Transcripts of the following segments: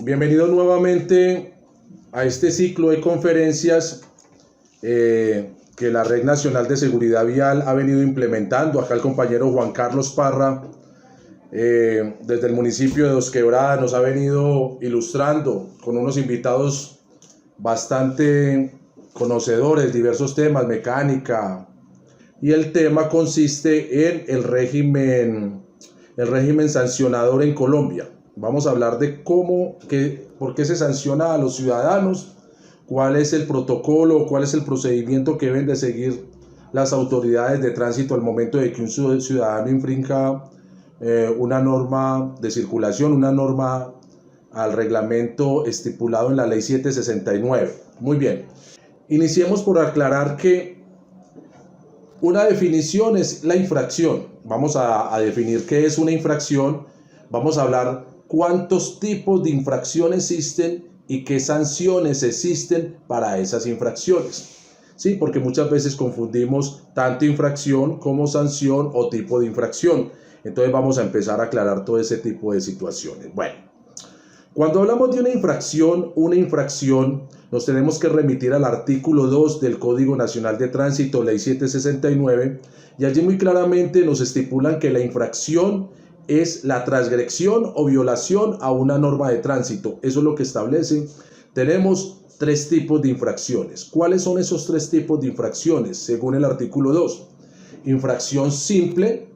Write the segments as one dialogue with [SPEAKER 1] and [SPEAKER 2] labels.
[SPEAKER 1] Bienvenido nuevamente a este ciclo de conferencias que la Red Nacional de Seguridad Vial ha venido implementando. Acá el compañero Juan Carlos Parra, desde el municipio de Dos Quebradas, nos ha venido ilustrando con unos invitados bastante conocedores, diversos temas, mecánica, y el tema consiste en el régimen sancionador en Colombia. Vamos a hablar de por qué se sanciona a los ciudadanos, cuál es el protocolo, cuál es el procedimiento que deben de seguir las autoridades de tránsito al momento de que un ciudadano infrinja una norma de circulación, una norma al reglamento estipulado en la ley 769. Muy bien, iniciemos por aclarar que una definición es la infracción. Vamos a definir qué es una infracción. Vamos a hablar cuántos tipos de infracción existen y qué sanciones existen para esas infracciones. Sí, porque muchas veces confundimos tanto infracción como sanción o tipo de infracción. Entonces vamos a empezar a aclarar todo ese tipo de situaciones. Bueno, cuando hablamos de una infracción, nos tenemos que remitir al artículo 2 del Código Nacional de Tránsito, Ley 769, y allí muy claramente nos estipulan que la infracción es la transgresión o violación a una norma de tránsito. Eso es lo que establece. Tenemos tres tipos de infracciones. ¿Cuáles son esos tres tipos de infracciones? Según el artículo 2. Infracción simple,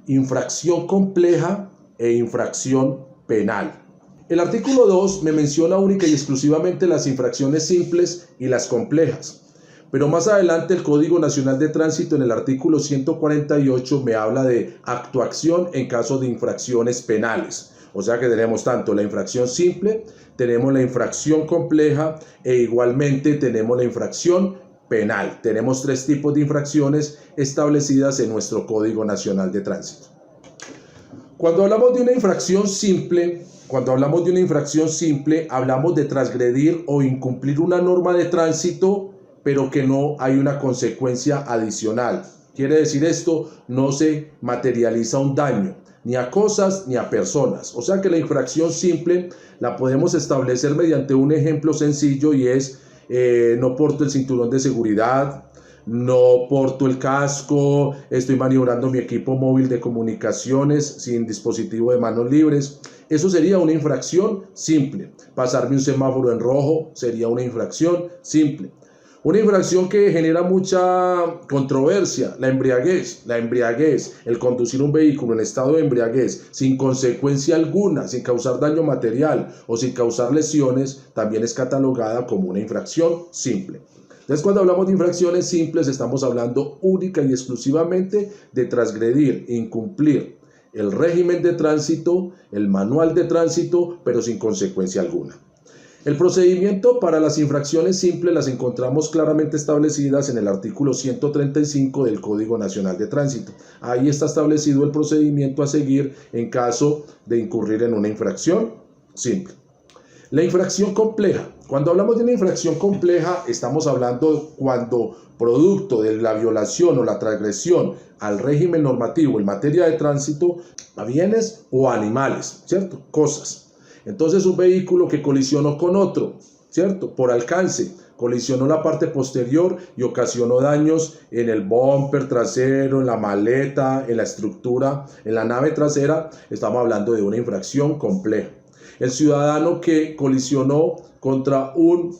[SPEAKER 1] infracción compleja e infracción penal. El artículo 2 me menciona única y exclusivamente las infracciones simples y las complejas. Pero más adelante el Código Nacional de Tránsito en el artículo 148 me habla de actuación en caso de infracciones penales. O sea que tenemos tanto la infracción simple, tenemos la infracción compleja e igualmente tenemos la infracción penal. Tenemos tres tipos de infracciones establecidas en nuestro Código Nacional de Tránsito. Cuando hablamos de una infracción simple, hablamos de transgredir o incumplir una norma de tránsito, pero que no hay una consecuencia adicional. Quiere decir esto, no se materializa un daño, ni a cosas ni a personas. O sea que la infracción simple la podemos establecer mediante un ejemplo sencillo y es no porto el cinturón de seguridad, no porto el casco, estoy maniobrando mi equipo móvil de comunicaciones sin dispositivo de manos libres. Eso sería una infracción simple. Pasarme un semáforo en rojo sería una infracción simple. Una infracción que genera mucha controversia, la embriaguez, el conducir un vehículo en estado de embriaguez sin consecuencia alguna, sin causar daño material o sin causar lesiones, también es catalogada como una infracción simple. Entonces, cuando hablamos de infracciones simples, estamos hablando única y exclusivamente de transgredir, incumplir el régimen de tránsito, el manual de tránsito, pero sin consecuencia alguna. El procedimiento para las infracciones simples las encontramos claramente establecidas en el artículo 135 del Código Nacional de Tránsito. Ahí está establecido el procedimiento a seguir en caso de incurrir en una infracción simple. La infracción compleja. Cuando hablamos de una infracción compleja, estamos hablando cuando producto de la violación o la transgresión al régimen normativo en materia de tránsito a bienes o animales, ¿cierto? Cosas. Entonces un vehículo que colisionó con otro, ¿cierto? Por alcance, colisionó la parte posterior y ocasionó daños en el bumper trasero, en la maleta, en la estructura, en la nave trasera, estamos hablando de una infracción compleja. El ciudadano que colisionó contra un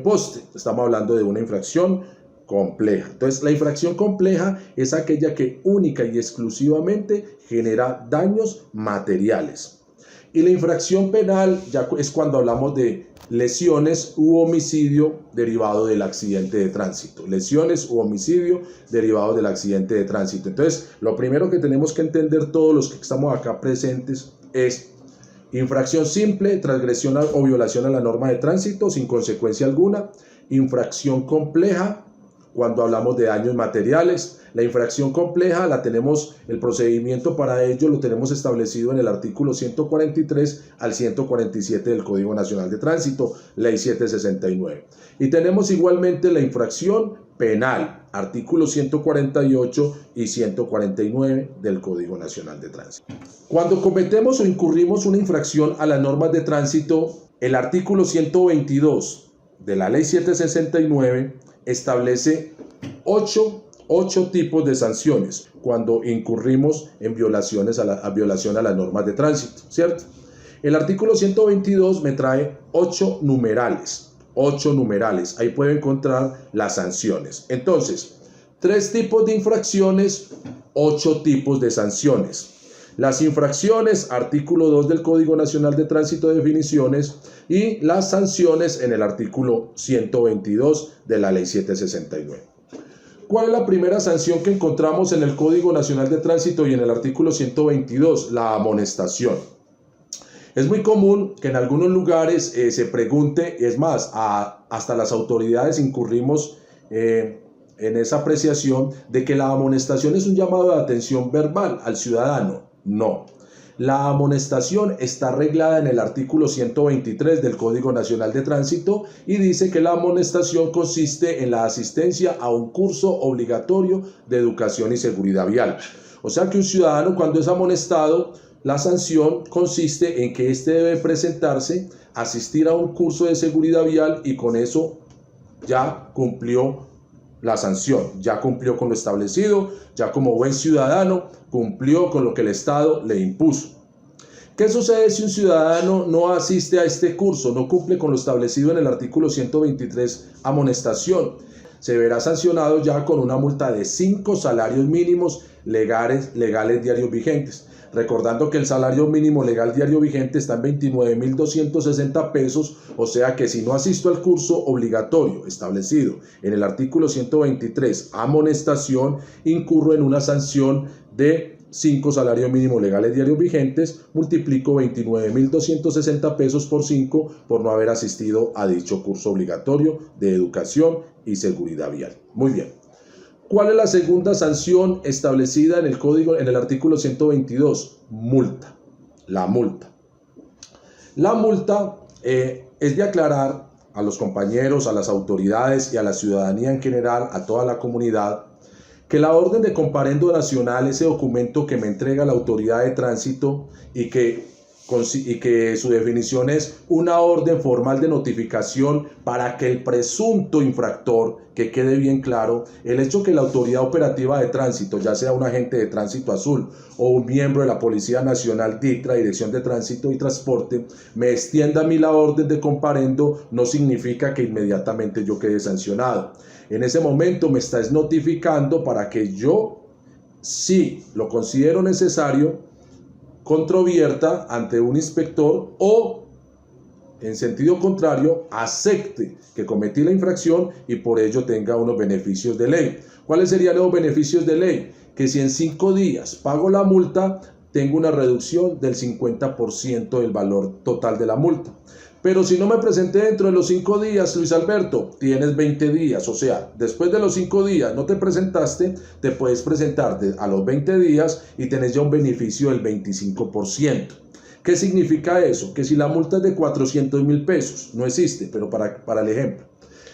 [SPEAKER 1] poste, estamos hablando de una infracción compleja. Entonces, la infracción compleja es aquella que única y exclusivamente genera daños materiales. Y la infracción penal ya es cuando hablamos de lesiones u homicidio derivado del accidente de tránsito. Lesiones u homicidio derivado del accidente de tránsito. Entonces, lo primero que tenemos que entender todos los que estamos acá presentes es infracción simple, transgresión o violación a la norma de tránsito sin consecuencia alguna. Infracción compleja, cuando hablamos de daños materiales. La infracción compleja la tenemos, el procedimiento para ello lo tenemos establecido en el artículo 143 al 147 del Código Nacional de Tránsito, Ley 769. Y tenemos igualmente la infracción penal. artículos 148 y 149 del Código Nacional de Tránsito. Cuando cometemos o incurrimos una infracción a las normas de tránsito, el artículo 122 de la Ley 769 establece 8 tipos de sanciones cuando incurrimos en violación a las normas de tránsito, ¿cierto? El artículo 122 me trae 8 numerales. Ahí puedo encontrar las sanciones. Entonces, 3 tipos de infracciones, 8 tipos de sanciones. Las infracciones, artículo 2 del Código Nacional de Tránsito, definiciones, y las sanciones en el artículo 122 de la Ley 769. ¿Cuál es la primera sanción que encontramos en el Código Nacional de Tránsito y en el artículo 122? La amonestación. Es muy común que en algunos lugares se pregunte, es más, hasta las autoridades incurrimos en esa apreciación de que la amonestación es un llamado de atención verbal al ciudadano. No. La amonestación está reglada en el artículo 123 del Código Nacional de Tránsito y dice que la amonestación consiste en la asistencia a un curso obligatorio de educación y seguridad vial. O sea que un ciudadano, cuando es amonestado, la sanción consiste en que éste debe presentarse, asistir a un curso de seguridad vial y con eso ya cumplió la sanción, ya cumplió con lo establecido, ya como buen ciudadano cumplió con lo que el Estado le impuso. ¿Qué sucede si un ciudadano no asiste a este curso, no cumple con lo establecido en el artículo 123, amonestación? Se verá sancionado ya con una multa de 5 salarios mínimos legales diarios vigentes. Recordando que el salario mínimo legal diario vigente está en 29.260 pesos, o sea que si no asisto al curso obligatorio establecido en el artículo 123, amonestación, incurro en una sanción de 5 salarios mínimos legales diarios vigentes, multiplico 29.260 pesos por 5 por no haber asistido a dicho curso obligatorio de educación y seguridad vial. Muy bien. ¿Cuál es la segunda sanción establecida en el código, en el artículo 122? Multa. La multa. La multa es de aclarar a los compañeros, a las autoridades y a la ciudadanía en general, a toda la comunidad, que la orden de comparendo nacional, ese documento que me entrega la autoridad de tránsito y que su definición es una orden formal de notificación para que el presunto infractor, que quede bien claro, el hecho que la autoridad operativa de tránsito, ya sea un agente de tránsito azul o un miembro de la Policía Nacional DITRA, Dirección de Tránsito y Transporte, me extienda a mí la orden de comparendo, no significa que inmediatamente yo quede sancionado. En ese momento me está notificando para que yo, si lo considero necesario, controvierta ante un inspector o, en sentido contrario, acepte que cometí la infracción y por ello tenga unos beneficios de ley. ¿Cuáles serían los beneficios de ley? Que si en 5 días pago la multa, tengo una reducción del 50% del valor total de la multa. Pero si no me presenté dentro de los 5 días, Luis Alberto, tienes 20 días. O sea, después de los 5 días no te presentaste, te puedes presentar a los 20 días y tenés ya un beneficio del 25%. ¿Qué significa eso? Que si la multa es de 400.000 pesos, no existe, pero para el ejemplo.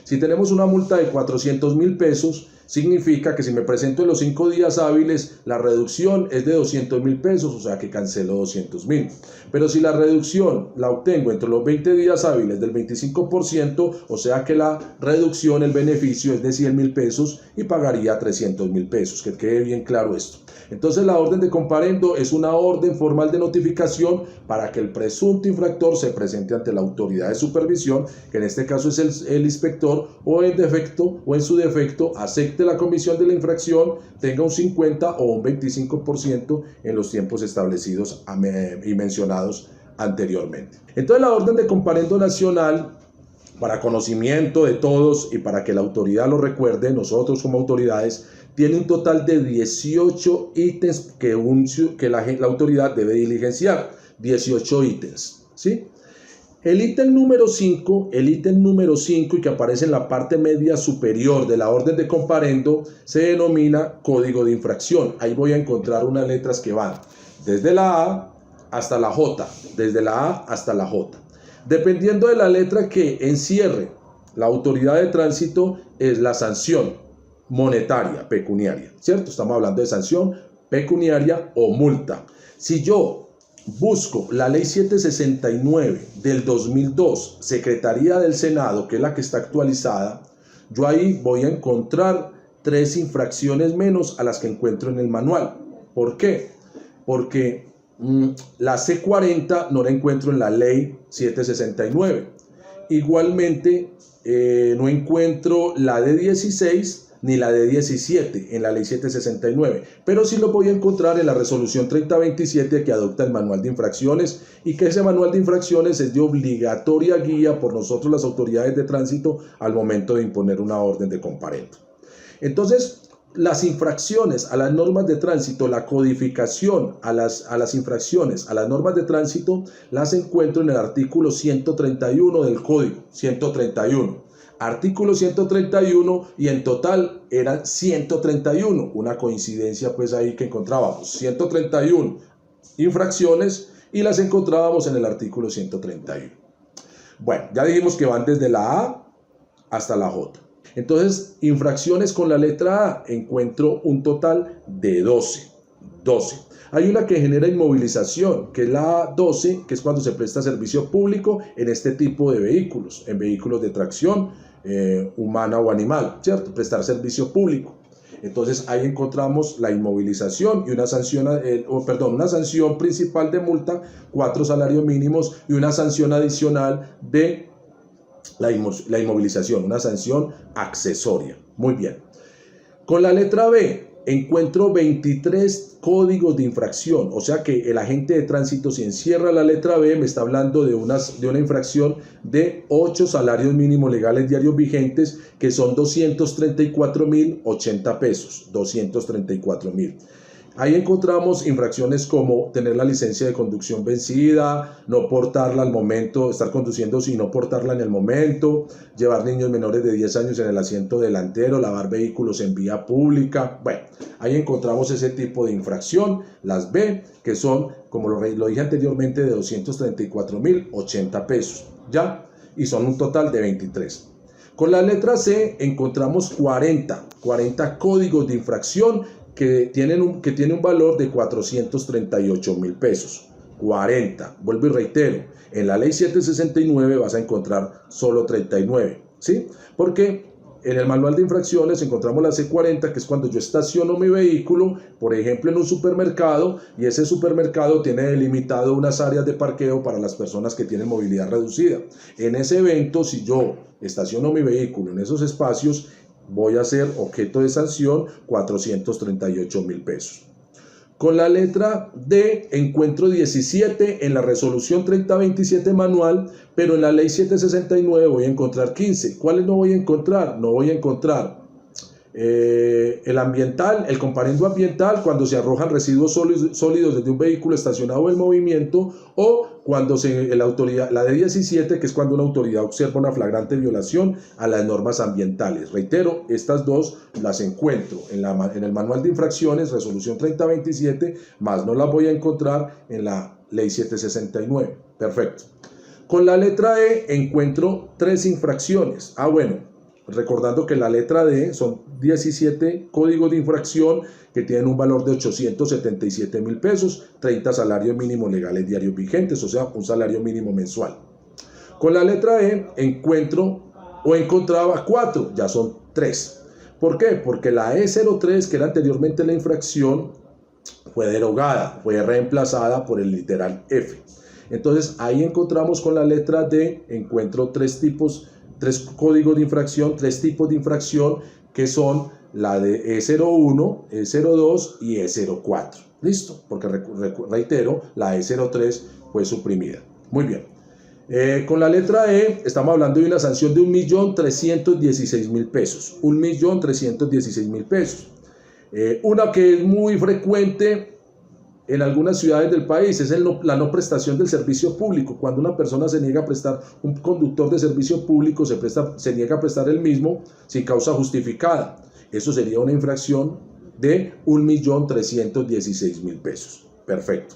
[SPEAKER 1] Si tenemos una multa de 400.000 pesos, significa que si me presento en los 5 días hábiles, la reducción es de 200.000 pesos, o sea que cancelo 200.000. Pero si la reducción la obtengo entre los 20 días hábiles del 25%, o sea que la reducción, el beneficio es de 100.000 pesos y pagaría 300.000 pesos. Que quede bien claro esto. Entonces la orden de comparendo es una orden formal de notificación para que el presunto infractor se presente ante la autoridad de supervisión, que en este caso es el inspector, o en su defecto acepte la comisión de la infracción, tenga un 50 o un 25% en los tiempos establecidos y mencionados anteriormente. Entonces la orden de comparendo nacional, para conocimiento de todos y para que la autoridad lo recuerde, nosotros como autoridades, tiene un total de 18 ítems que la autoridad debe diligenciar. 18 ítems, ¿sí? El ítem número 5 y que aparece en la parte media superior de la orden de comparendo se denomina código de infracción. Ahí voy a encontrar unas letras que van desde la A hasta la J, desde la A hasta la J. Dependiendo de la letra que encierre la autoridad de tránsito es la sanción. monetaria, pecuniaria, ¿cierto? Estamos hablando de sanción pecuniaria o multa. Si yo busco la ley 769 del 2002, Secretaría del Senado, que es la que está actualizada, yo ahí voy a encontrar 3 infracciones menos a las que encuentro en el manual. ¿Por qué? Porque la C40 no la encuentro en la ley 769. Igualmente, no encuentro la de 16 ni la de 17 en la ley 769, pero sí lo voy a encontrar en la resolución 3027 que adopta el manual de infracciones, y que ese manual de infracciones es de obligatoria guía por nosotros las autoridades de tránsito al momento de imponer una orden de comparendo. Entonces, las infracciones a las normas de tránsito, la codificación a las infracciones a las normas de tránsito, las encuentro en el artículo 131 del Código, 131. Artículo 131, y en total eran 131, una coincidencia pues ahí que encontrábamos 131 infracciones y las encontrábamos en el artículo 131. Bueno, ya dijimos que van desde la A hasta la J. Entonces, infracciones con la letra A encuentro un total de 12. Hay una que genera inmovilización, que es la A12, que es cuando se presta servicio público en este tipo de vehículos, en vehículos de tracción humana o animal, ¿cierto? Prestar servicio público. Entonces ahí encontramos la inmovilización y una sanción, una sanción principal de multa, 4 salarios mínimos, y una sanción adicional de la inmovilización, una sanción accesoria. Muy bien. Con la letra B encuentro 23 códigos de infracción, o sea que el agente de tránsito, si encierra la letra B, me está hablando de una infracción de 8 salarios mínimos legales diarios vigentes, que son 234.080 pesos, 234.000. Ahí encontramos infracciones como tener la licencia de conducción vencida, no portarla al momento, estar conduciendo sin no portarla en el momento, llevar niños menores de 10 años en el asiento delantero, lavar vehículos en vía pública. Bueno, ahí encontramos ese tipo de infracción, las B, que son, como lo dije anteriormente, de 234.080 pesos, ¿ya? Y son un total de 23. Con la letra C encontramos 40 códigos de infracción que tiene un valor de 438.000 pesos. 40, vuelvo y reitero, en la ley 769 vas a encontrar solo 39, ¿sí? Porque en el manual de infracciones encontramos la C40, que es cuando yo estaciono mi vehículo, por ejemplo en un supermercado, y ese supermercado tiene delimitado unas áreas de parqueo para las personas que tienen movilidad reducida. En ese evento, si yo estaciono mi vehículo en esos espacios, voy a ser objeto de sanción 438.000 pesos. Con la letra D encuentro 17 en la resolución 3027 manual, pero en la ley 769 voy a encontrar 15. ¿Cuáles no voy a encontrar? No voy a encontrar el ambiental, el comparendo ambiental, cuando se arrojan residuos sólidos desde un vehículo estacionado en movimiento, o cuando la de 17, que es cuando una autoridad observa una flagrante violación a las normas ambientales. Reitero, estas dos las encuentro en el manual de infracciones, resolución 3027, más no las voy a encontrar en la ley 769. Perfecto. Con la letra E encuentro 3 infracciones. Recordando que la letra D son 17 códigos de infracción que tienen un valor de 877.000 pesos, 30 salarios mínimos legales diarios vigentes, o sea, un salario mínimo mensual. Con la letra E encontraba 4, ya son 3. ¿Por qué? Porque la E03, que era anteriormente la infracción, fue derogada, fue reemplazada por el literal F. Entonces ahí encontramos con la letra D, encuentro 3 códigos de infracción, 3 tipos de infracción, que son la de E01, E02 y E04. ¿Listo? Porque reitero, la E03 fue suprimida. Muy bien. Con la letra E estamos hablando de una sanción de 1.316.000 pesos. 1.316.000 pesos. Una que es muy frecuente en algunas ciudades del país es la no prestación del servicio público. Cuando una persona se niega a prestar, un conductor de servicio público se niega a prestar el mismo sin causa justificada. Eso sería una infracción de 1.316.000 pesos. Perfecto.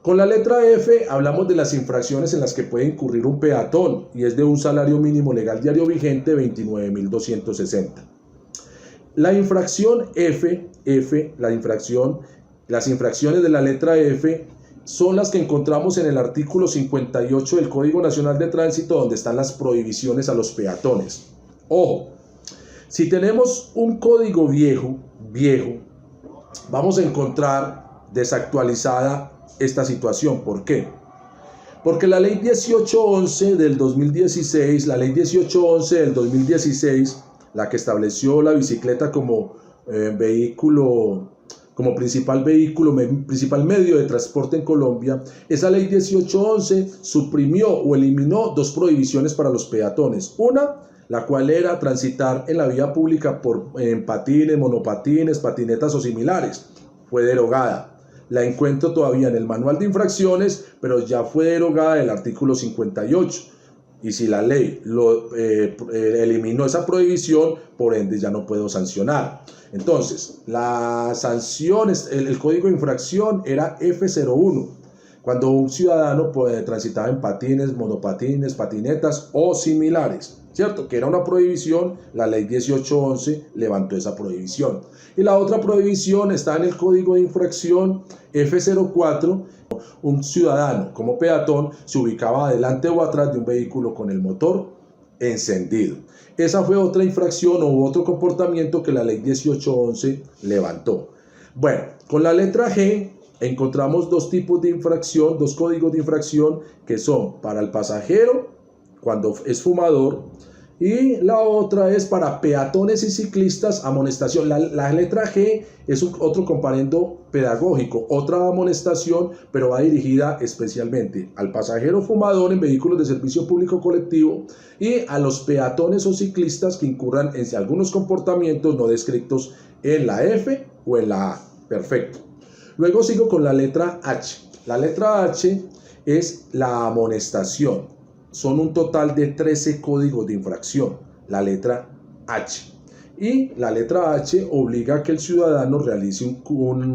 [SPEAKER 1] Con la letra F hablamos de las infracciones en las que puede incurrir un peatón, y es de un salario mínimo legal diario vigente 29.260. La infracción las infracciones de la letra F son las que encontramos en el artículo 58 del Código Nacional de Tránsito, donde están las prohibiciones a los peatones. Ojo, si tenemos un código viejo, vamos a encontrar desactualizada esta situación. ¿Por qué? Porque la ley 1811 del 2016, la que estableció la bicicleta como principal medio de transporte en Colombia, esa ley 1811 suprimió o eliminó dos prohibiciones para los peatones. Una, la cual era transitar en la vía pública en patines, monopatines, patinetas o similares. Fue derogada. La encuentro todavía en el manual de infracciones, pero ya fue derogada el artículo 58. Y si la ley eliminó esa prohibición, por ende ya no puedo sancionar. Entonces, la sanción, el código de infracción era F01, cuando un ciudadano transitaba en patines, monopatines, patinetas o similares, ¿cierto? Que era una prohibición, la ley 1811 levantó esa prohibición. Y la otra prohibición está en el código de infracción F04, un ciudadano como peatón se ubicaba adelante o atrás de un vehículo con el motor encendido. Esa fue otra infracción o otro comportamiento que la ley 1811 levantó. Bueno, con la letra G encontramos dos tipos de infracción, dos códigos de infracción, que son para el pasajero cuando es fumador, y la otra es para peatones y ciclistas, amonestación. La letra G es otro comparendo pedagógico, otra amonestación, pero va dirigida especialmente al pasajero fumador en vehículos de servicio público colectivo y a los peatones o ciclistas que incurran en algunos comportamientos no descritos en la F o en la A. Perfecto. Luego sigo con la letra H. La letra H es la amonestación. Son un total de 13 códigos de infracción, la letra H. Y la letra H obliga a que el ciudadano realice un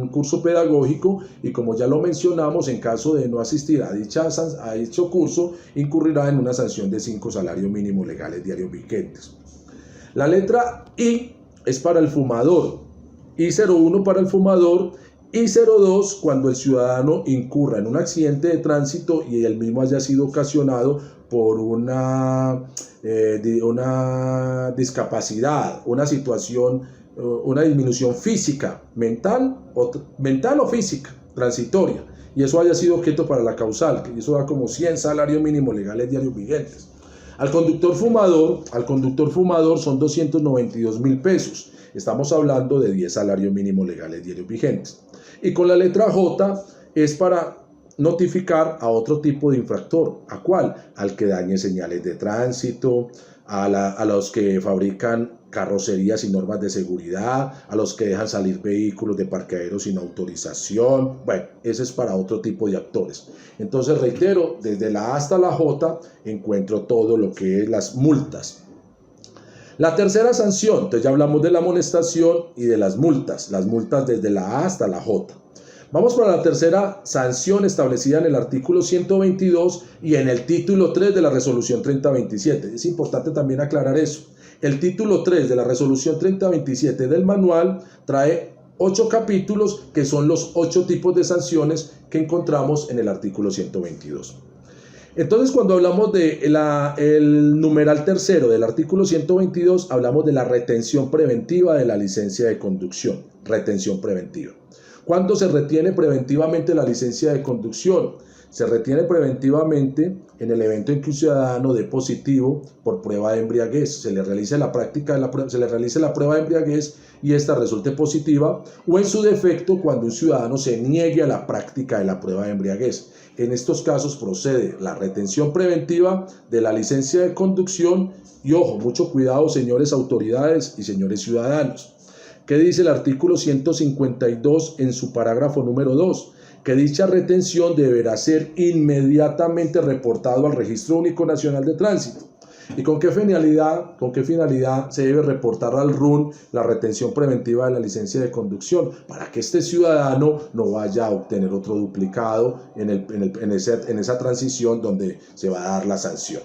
[SPEAKER 1] curso pedagógico y, como ya lo mencionamos, en caso de no asistir a dicho curso, incurrirá en una sanción de 5 salarios mínimos legales diarios vigentes. La letra I es para el fumador, I01 para el fumador, I02 cuando el ciudadano incurra en un accidente de tránsito y el mismo haya sido ocasionado por una discapacidad, una situación, una disminución física, mental o física, transitoria, y eso haya sido objeto para la causal, que eso da como 100 salarios mínimos legales diarios vigentes. Al conductor fumador son 292.000 pesos. Estamos hablando de 10 salarios mínimos legales diarios vigentes. Y con la letra J es para notificar a otro tipo de infractor. ¿A cuál? Al que dañe señales de tránsito, a los que fabrican carrocerías sin normas de seguridad, a los que dejan salir vehículos de parqueaderos sin autorización. Bueno, ese es para otro tipo de actores. Entonces, reitero, desde la A hasta la J encuentro todo lo que es las multas. La tercera sanción, entonces ya hablamos de la amonestación y de las multas desde la A hasta la J. Vamos para la tercera sanción establecida en el artículo 122 y en el título 3 de la resolución 3027. Es importante también aclarar eso. El título 3 de la resolución 3027 del manual trae 8 capítulos que son los 8 tipos de sanciones que encontramos en el artículo 122. Entonces, cuando hablamos del numeral tercero del artículo 122, hablamos de la retención preventiva de la licencia de conducción. Retención preventiva. ¿Cuándo se retiene preventivamente la licencia de conducción? Se retiene preventivamente en el evento en que un ciudadano dé positivo por prueba de embriaguez, se le realice la prueba de embriaguez y esta resulte positiva, o en su defecto cuando un ciudadano se niegue a la práctica de la prueba de embriaguez. En estos casos procede la retención preventiva de la licencia de conducción y, ojo, mucho cuidado, señores autoridades y señores ciudadanos. ¿Qué dice el artículo 152 en su parágrafo número 2? Que dicha retención deberá ser inmediatamente reportado al Registro Único Nacional de Tránsito. ¿Y con qué finalidad se debe reportar al RUN la retención preventiva de la licencia de conducción? Para que este ciudadano no vaya a obtener otro duplicado en esa transición donde se va a dar la sanción.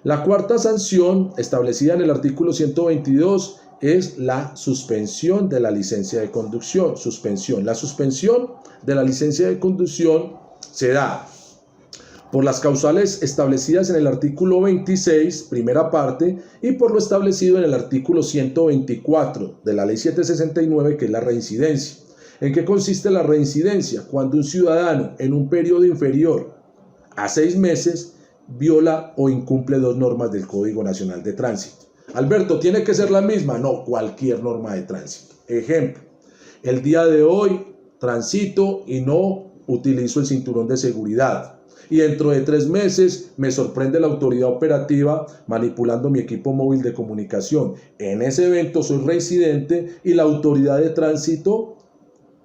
[SPEAKER 1] La cuarta sanción establecida en el artículo 122 es la suspensión de la licencia de conducción. La suspensión de la licencia de conducción se da por las causales establecidas en el artículo 26, primera parte, y por lo establecido en el artículo 124 de la ley 769, que es la reincidencia. ¿En qué consiste la reincidencia? Cuando un ciudadano en un periodo inferior a 6 meses viola o incumple 2 normas del Código Nacional de Tránsito. Alberto, ¿tiene que ser la misma? No, cualquier norma de tránsito. Ejemplo, el día de hoy transito y no utilizo el cinturón de seguridad. Y dentro de 3 meses me sorprende la autoridad operativa manipulando mi equipo móvil de comunicación. En ese evento soy reincidente y la autoridad de tránsito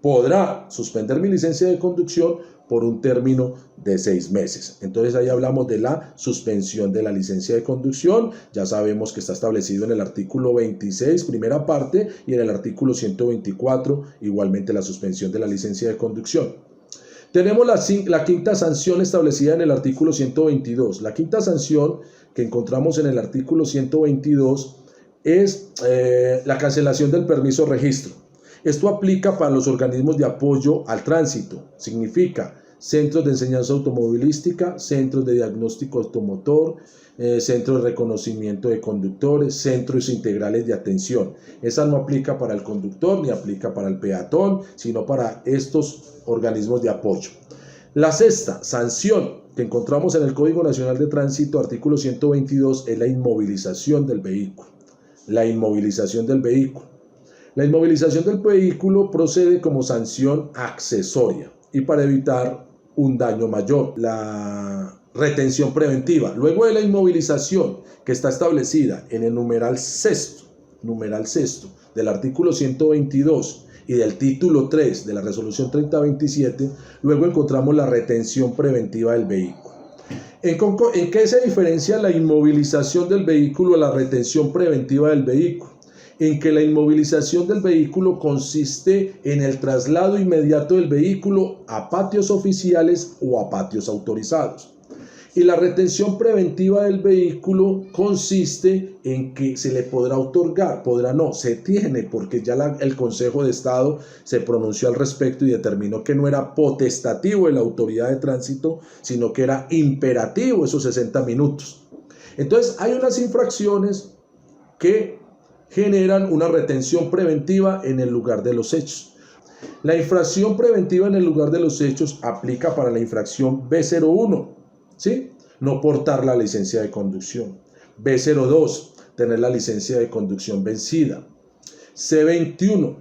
[SPEAKER 1] podrá suspender mi licencia de conducción por un término de 6 meses. Entonces ahí hablamos de la suspensión de la licencia de conducción. Ya sabemos que está establecido en el artículo 26, primera parte, y en el artículo 124, igualmente la suspensión de la licencia de conducción. Tenemos la quinta sanción establecida en el artículo 122. La quinta sanción que encontramos en el artículo 122 es la cancelación del permiso de registro. Esto aplica para los organismos de apoyo al tránsito. Significa centros de enseñanza automovilística, centros de diagnóstico automotor, centros de reconocimiento de conductores, centros integrales de atención. Esa no aplica para el conductor ni aplica para el peatón, sino para estos organismos de apoyo. La sexta sanción que encontramos en el Código Nacional de Tránsito, artículo 122, es la inmovilización del vehículo. La inmovilización del vehículo. La inmovilización del vehículo procede como sanción accesoria y para evitar un daño mayor. La retención preventiva. Luego de la inmovilización que está establecida en el numeral sexto del artículo 122 y del título 3 de la resolución 3027, luego encontramos la retención preventiva del vehículo. ¿En qué se diferencia la inmovilización del vehículo a la retención preventiva del vehículo? En que la inmovilización del vehículo consiste en el traslado inmediato del vehículo a patios oficiales o a patios autorizados. Y la retención preventiva del vehículo consiste en que se le podrá otorgar, se tiene, porque ya el Consejo de Estado se pronunció al respecto y determinó que no era potestativo de la autoridad de tránsito, sino que era imperativo esos 60 minutos. Entonces hay unas infracciones que generan una retención preventiva en el lugar de los hechos. La infracción preventiva en el lugar de los hechos aplica para la infracción B01, ¿sí? No portar la licencia de conducción. B02, tener la licencia de conducción vencida. C21,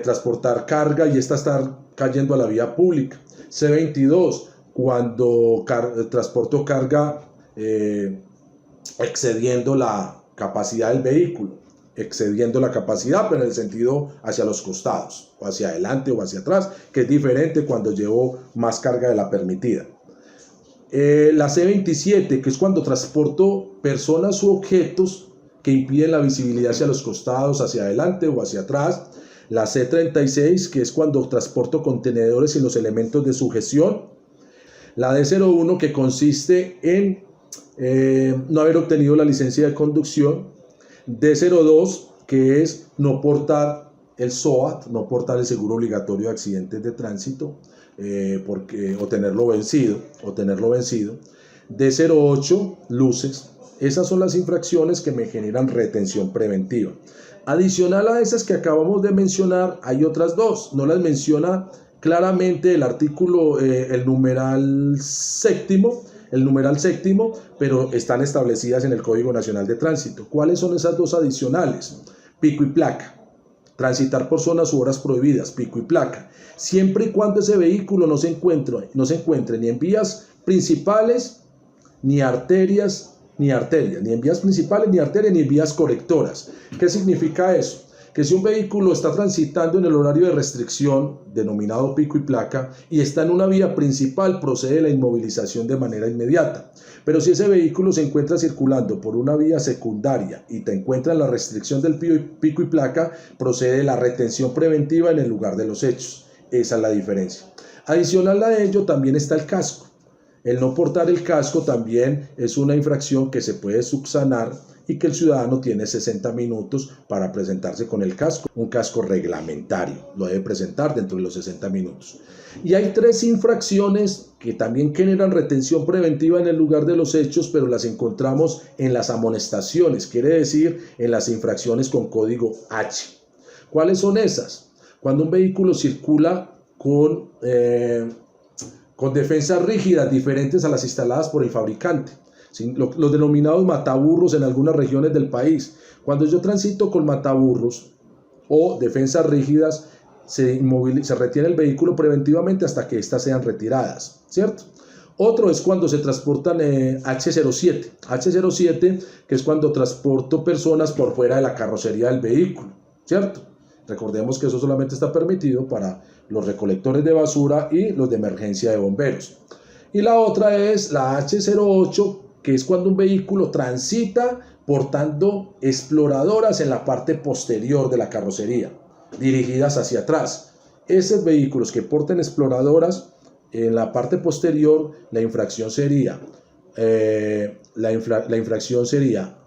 [SPEAKER 1] transportar carga y esta estar cayendo a la vía pública. C22, cuando transporto carga excediendo la capacidad del vehículo. Excediendo la capacidad, pero en el sentido hacia los costados, o hacia adelante o hacia atrás, que es diferente cuando llevo más carga de la permitida. La C27, que es cuando transporto personas u objetos que impiden la visibilidad hacia los costados, hacia adelante o hacia atrás. La C36, que es cuando transporto contenedores y los elementos de sujeción. La D01, que consiste en no haber obtenido la licencia de conducción. D02, que es no portar el SOAT, no portar el seguro obligatorio de accidentes de tránsito, o tenerlo vencido. D08, luces. Esas son las infracciones que me generan retención preventiva. Adicional a esas que acabamos de mencionar, hay otras dos. No las menciona claramente el artículo, el numeral séptimo, pero están establecidas en el Código Nacional de Tránsito. ¿Cuáles son esas dos adicionales? Pico y placa. Transitar por zonas u horas prohibidas, pico y placa. Siempre y cuando ese vehículo no se encuentre ni en vías principales, ni arterias, ni en vías principales, ni arterias, ni en vías correctoras. ¿Qué significa eso? Que si un vehículo está transitando en el horario de restricción, denominado pico y placa, y está en una vía principal, procede la inmovilización de manera inmediata. Pero si ese vehículo se encuentra circulando por una vía secundaria y te encuentra en la restricción del pico y placa, procede la retención preventiva en el lugar de los hechos. Esa es la diferencia. Adicional a ello también está el casco. El no portar el casco también es una infracción que se puede subsanar y que el ciudadano tiene 60 minutos para presentarse con el casco, un casco reglamentario, lo debe presentar dentro de los 60 minutos. Y hay 3 infracciones que también generan retención preventiva en el lugar de los hechos, pero las encontramos en las amonestaciones, quiere decir en las infracciones con código H. ¿Cuáles son esas? Cuando un vehículo circula con defensas rígidas diferentes a las instaladas por el fabricante, los denominados mataburros en algunas regiones del país. Cuando yo transito con mataburros o defensas rígidas, se retiene el vehículo preventivamente hasta que éstas sean retiradas, ¿cierto? Otro es cuando se transportan H07, que es cuando transporto personas por fuera de la carrocería del vehículo, ¿cierto? Recordemos que eso solamente está permitido para los recolectores de basura y los de emergencia de bomberos. Y la otra es la H08, que es cuando un vehículo transita portando exploradoras en la parte posterior de la carrocería, dirigidas hacia atrás. Esos vehículos que porten exploradoras en la parte posterior, la infracción sería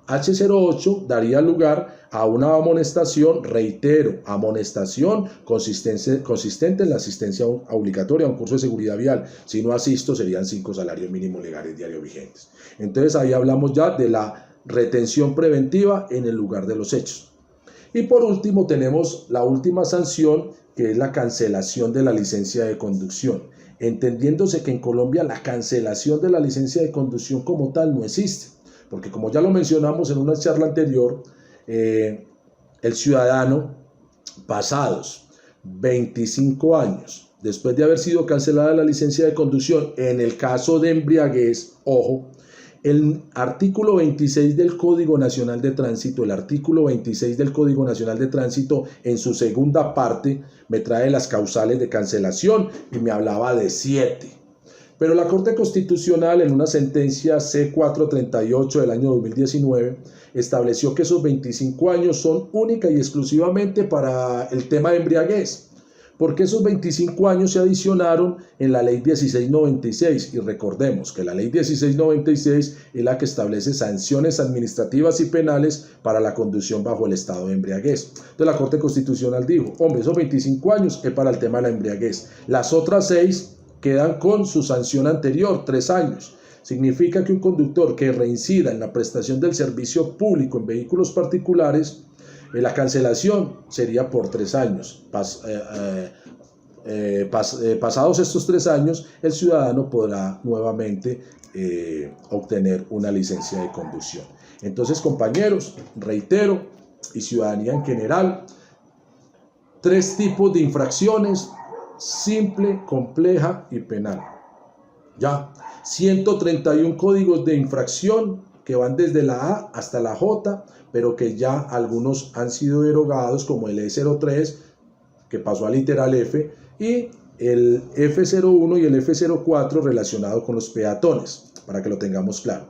[SPEAKER 1] H08, daría lugar a una amonestación, reitero, amonestación consistente en la asistencia obligatoria a un curso de seguridad vial. Si no asisto, serían 5 salarios mínimos legales diarios vigentes. Entonces ahí hablamos ya de la retención preventiva en el lugar de los hechos. Y por último tenemos la última sanción, que es la cancelación de la licencia de conducción, entendiéndose que en Colombia la cancelación de la licencia de conducción como tal no existe, porque como ya lo mencionamos en una charla anterior, el ciudadano pasados 25 años después de haber sido cancelada la licencia de conducción, en el caso de embriaguez, ojo, el artículo 26 del Código Nacional de Tránsito, en su segunda parte me trae las causales de cancelación y me hablaba de 7. Pero la Corte Constitucional, en una sentencia C438 del año 2019, estableció que esos 25 años son única y exclusivamente para el tema de embriaguez, porque esos 25 años se adicionaron en la Ley 1696, y recordemos que la Ley 1696 es la que establece sanciones administrativas y penales para la conducción bajo el estado de embriaguez. Entonces la Corte Constitucional dijo, hombre, esos 25 años es para el tema de la embriaguez. Las otras 6 quedan con su sanción anterior, 3 años. Significa que un conductor que reincida en la prestación del servicio público en vehículos particulares, la cancelación sería por 3 años. Pasados estos 3 años, el ciudadano podrá nuevamente obtener una licencia de conducción. Entonces, compañeros, reitero, y ciudadanía en general, 3 tipos de infracciones: simple, compleja y penal. Ya, 131 códigos de infracción que van desde la A hasta la J, pero que ya algunos han sido derogados, como el E03, que pasó a literal F, y el F01 y el F04 relacionado con los peatones, para que lo tengamos claro.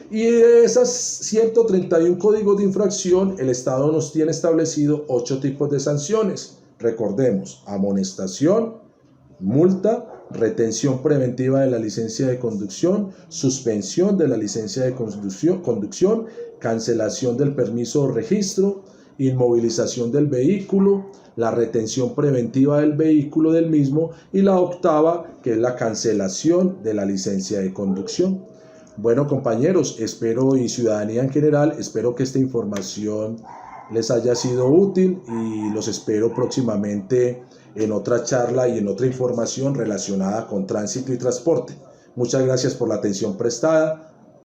[SPEAKER 1] Y de esas 131 códigos de infracción, el Estado nos tiene establecido 8 tipos de sanciones. Recordemos: amonestación, multa, retención preventiva de la licencia de conducción, suspensión de la licencia de conducción, cancelación del permiso o registro, inmovilización del vehículo, la retención preventiva del vehículo del mismo, y la octava, que es la cancelación de la licencia de conducción. Bueno, compañeros, espero, y ciudadanía en general, espero que esta información les haya sido útil, y los espero próximamente en otra charla y en otra información relacionada con tránsito y transporte. Muchas gracias por la atención prestada.